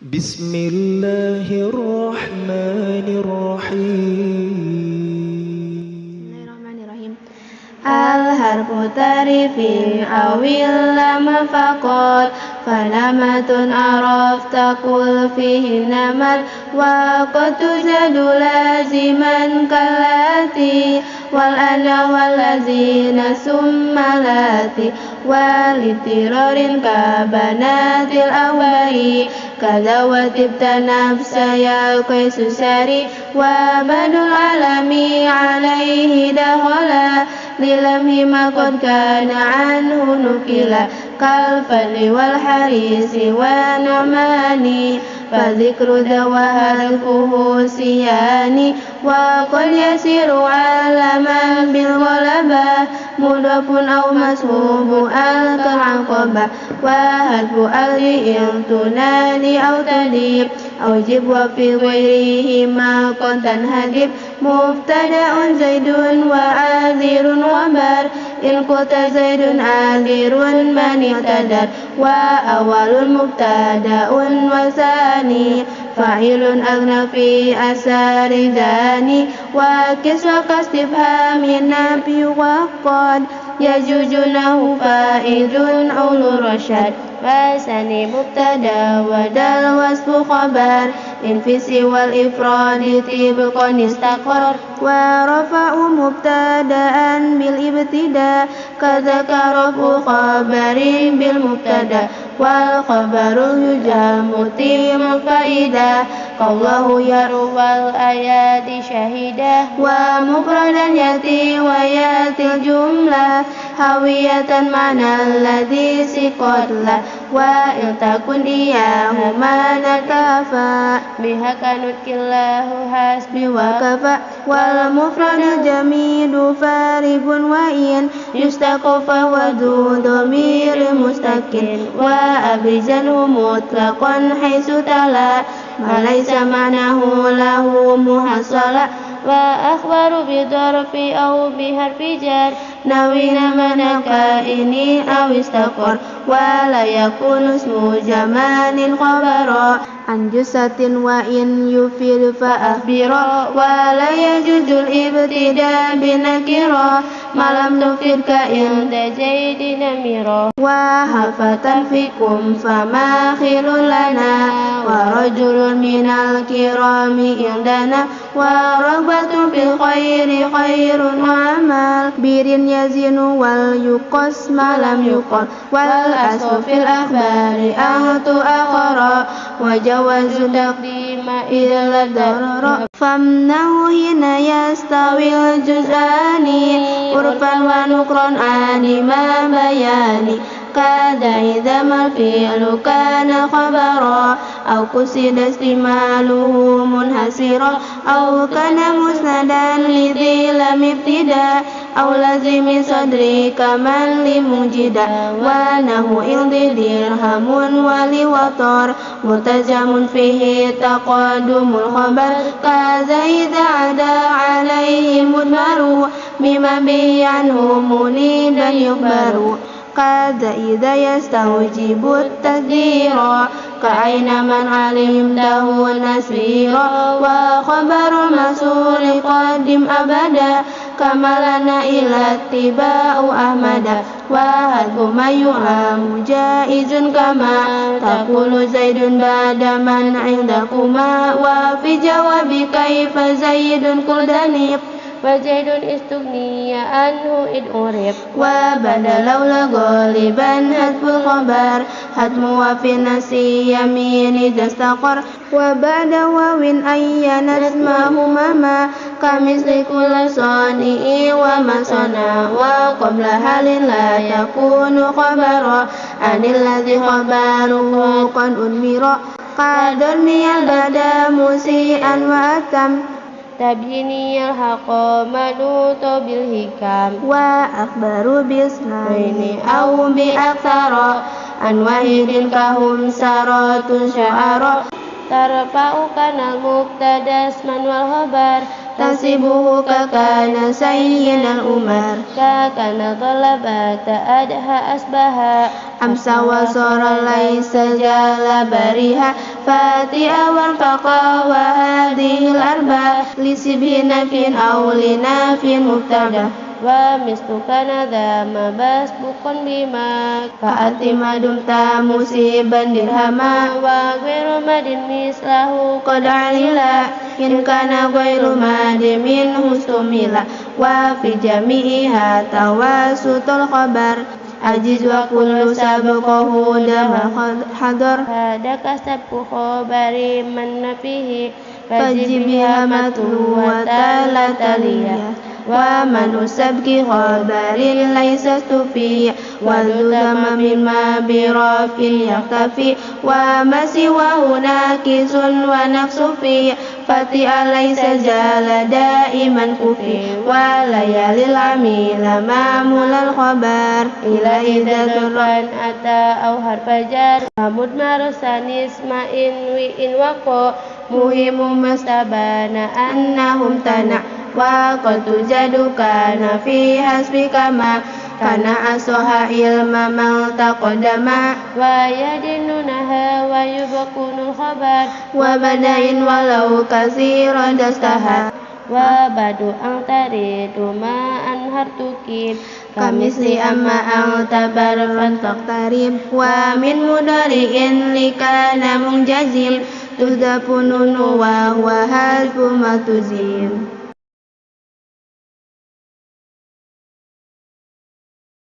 بسم الله الرحمن الرحيم. Al-harfu tarifin awil lama faqad falamatun arafta kul fihi namat wa qad tujadu laziman kalati wal ana walazina summalati walitirarin kabanatil awai kada watibta nafsa ya qaisu sari wa badul alami alaihi dakhala lilamhi maqad kana anhu nukila kalfali wal harisi wa namani fadzikru dawahal kuhusiyani wa qad yasiru alaman bil ghalaba mudafun aw mashubu al kal'aqaba wa hadfu alri tunani aw tadib aw jib wa fi ghairihi ma qantan hadib mubtada'un zaidun wa azirun wa bar in qulta zaidun azirun man i'tadar wa awalul mubtada'un wa sani fa'ilun aghna fi asari zani wa kiswa kastifhamin nabi wa qad yajujunahu fa'idun ulu rasyad fasani mubtada wa dal wasfu khabar in fi siwal ifradi tibqan istaqar wa rafa'u mubtada'an bil ibtida kadzaka rafu khabarin bil mubtada wal khabaru yujamu timul faida qallahu yarwal ayati syahida wa mufradan yati wa yatil jumlah hawiyatan ma'na alladhi siqatla wa iltakun iyahuma nakafa bihaka nutkillahu hasbi wa kafa wal mufradul jamidu faribun wa in yustakofa wa du dhamir mustakin wa abrizanhu mutlaqan haitsu tala malaysa ma'nahu lahu muhassala wa akhbaru bidarfi aw biharfi jar nawina manaka ini aw istaqar wa la yakunu ismu jamanin khabara an jusatin wa in yufid fa akhbira wa la yajuzul ibtida binakira malam tufid ka inda jaidin amira wa hafatan fikum fama khilul lana wa rajulun minal kirami indana wa raghbatun fil khairi khairun amal birin yazinu wal yuqas malam yuqal wal asfu fil akhbari ahtu akhara wa jawazu taqdima ila darara famnahu hina yastawil juz'ani urfan wa nukran anima bayani kada idza mal fi'lu kana khabara aw qusida istimaluhu munhasira aw kana musnadan lidhi lam ibtida aw lazimi sadri kaman limujida wa nahu ildi dirhamun wali watar mutajamun fihi taqadumul khabar kaza idza ada alaihi mudmaru mimma bi'anhu munidan yukbaru kada idza yastawjibu taqdira ka'aina man alimtahu nasira wa khabarul masuli qadim abada kamalana ila tiba'u ahmada wa hadhu ma yu'lamu jaizun kama taqulu zaidun ba'da man 'indakuma wa fi jawabi kaifa zaidun quldanib wa zaidun istughniya anhu id urib wa badalaula ghaliban hadful khabar hadmu wa fi nasi yamini dastaqar wa ba'da wawin ayyana asmahu mama kamisli kulla sani'i wa masana wa qabla halin la yakunu khabara anil ladzi khabaruhu qad unmira qaduniyal bada musi'an wa atam tabjiniyal haqqa manuto bil hikam wa akhbaru bisnaini aw bi aktsara an wahidin kahum saratun sya'ara tarfa'u kana mubtada isman wal khabar تحسبه ككان سيد الأمر ككان طلبات أدها أسبها أمسى وصار ليس جال بريها فاتئا وانفقا وهذه الأربع لسبه نفي أو لنافي مبتدأ ومثلك ندى ما مسبوق بما فأتي ما دمت مصيبا درهما وغير مد مثله قد عللا إن كان غير مد منه استملا وفي جميعها تواسط الخبر عجز وكل سبقه دم حضر هذا كسبق خبر من فيه فجب بها متلوة لا تليا ومن سبق خبر ليس استفي وذو مما برف يختفي وما سواه ناكس ونقص فيه فتئ ليس زال دائما كفي وليالي العميل معمول الخبر إلى إذا ذرا أتى أو حرف جر ومدمر ثاني اسم إن وإن وقع مهم ما استبان أنه امتنع وقد توجد كان في حسب كما كان أصح علم من تقدم ويدنونها ويبقون الخبر وبدأ ولو كثيرا دستها وبعد أن تريد ما أنهرتك كمثل أما أعتبر فلتقترب ومن مضارع لكان منجزم تذف نون وهو حذف ما تزيل